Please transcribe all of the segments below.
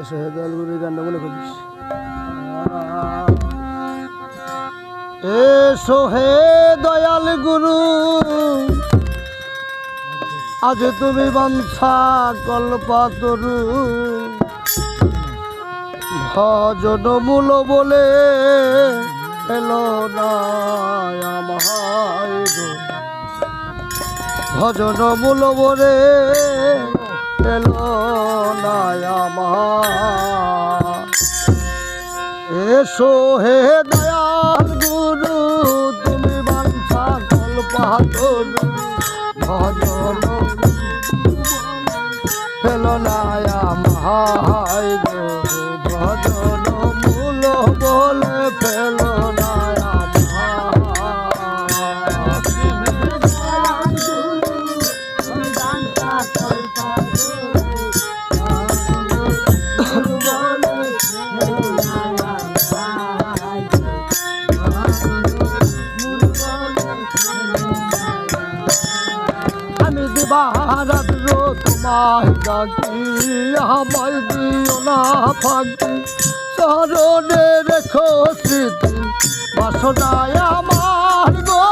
এসো হে দয়াল গুরু গানটা মনে করিস। এসো হে দয়াল গুরু আজ তুমি বাঞ্ছা কল্পতরু ভজন মূল বলে এলো না আমায় গো, ভজন মূল বলে এলো না আমায়। এসো হে দয়াল গুরু তুমি বাঞ্ছা কল্পতরু ভজন এলো না আমায় গো, ভজন মূল বলে ফেলো না আমি দিবারাত তোমায় ডাকি আমায় দিও না ফাঁকি, চরণে রেখো স্মৃতি বাসনায় আমার গো,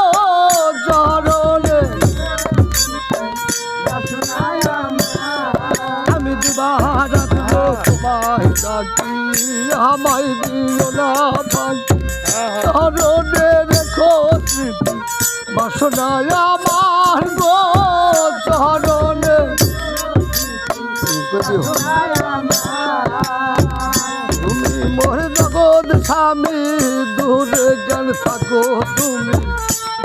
চরণে আমি দিবারাত তোমায় ডাকি আমায় দিও না ফাঁকি, চরণে রেখো স্মৃতি বাসনায় আমার গো, চরণে তুমি মোর জগৎ স্বামী দূরে জ্ঞান থাকো তুমি,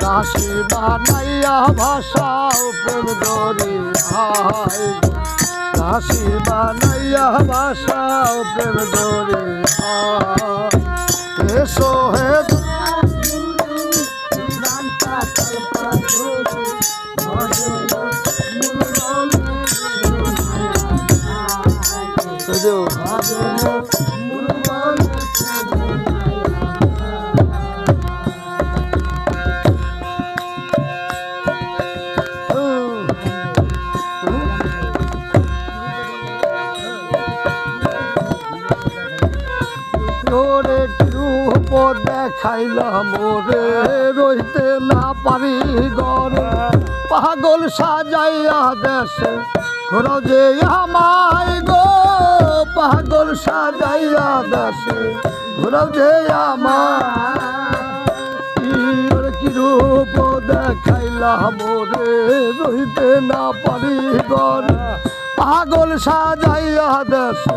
দাসী বানাইয়া ভাষাও প্রেম ধরে হায়, দাসী বানাইয়া ভাষাও প্রেম ধরে হায়। এসো হে রূপ দেখাইলাম মোরে রইতে না পারি ঘরে, পাগল সাজাইয়া দেশে ঘোরাও যে আমায় গো, পাগল সাজাইয়া দেশে ঘোরাও যে আমায়। কি রূপ দেখাইলাম মোরে রইতে না পারি ঘরে, পাগল সাজাইয়া দেশে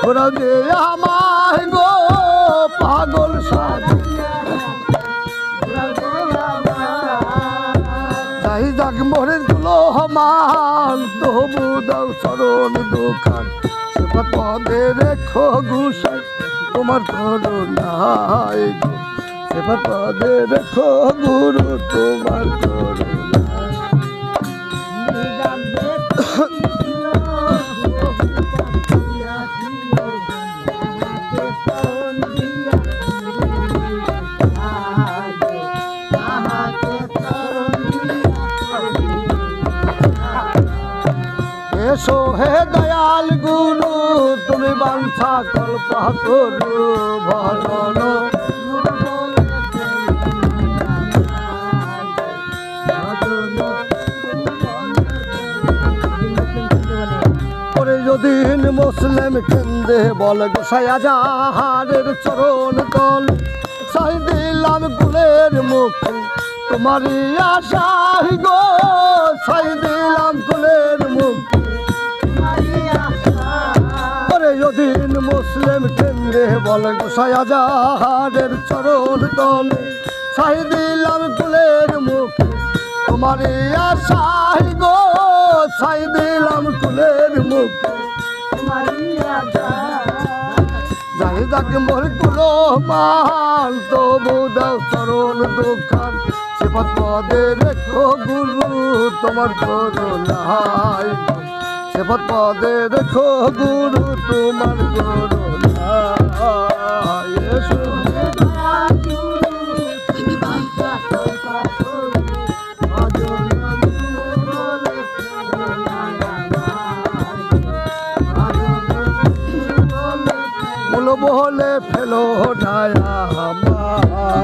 ঘোরাও যে আমায় গো, পাগল সাজাইয়া যাই যাক মোরের গুলো মান তবু দাও চরণ দোকান, সেবা পদে রেখো গুসাই তোমার করুণায় গো, সেবা পদে রেখো গুরু তোমার করুণায়। এসো হে দয়াল গুরু তুমি বাঞ্ছা কল্পতরু ভজন করে যদিন মুসলিম কেন্দ্রে বল গোসাই আজাহারের চরণ তল, সাই দিলাম কুলের মুখে তোমারই আশাই গো, সাই দিলাম কুলের মুখে যদিন মুসলিম কেন্দ্রে বল গোসাই আজাহারের চরণ তলে, সাই দিলাম কুলের মুখে তোমারই আশাই গো, সাই দিলাম কুলের মুখে যাই যাক মোর কুলো মান তবু দাও চরণ দোকান, সেপথ পদে রেখো গুরু তোমার করুণায়, সেপথ পদে রেখো গুরু তোমার করুণায়। এসো বলো বলে ফেলো না আমার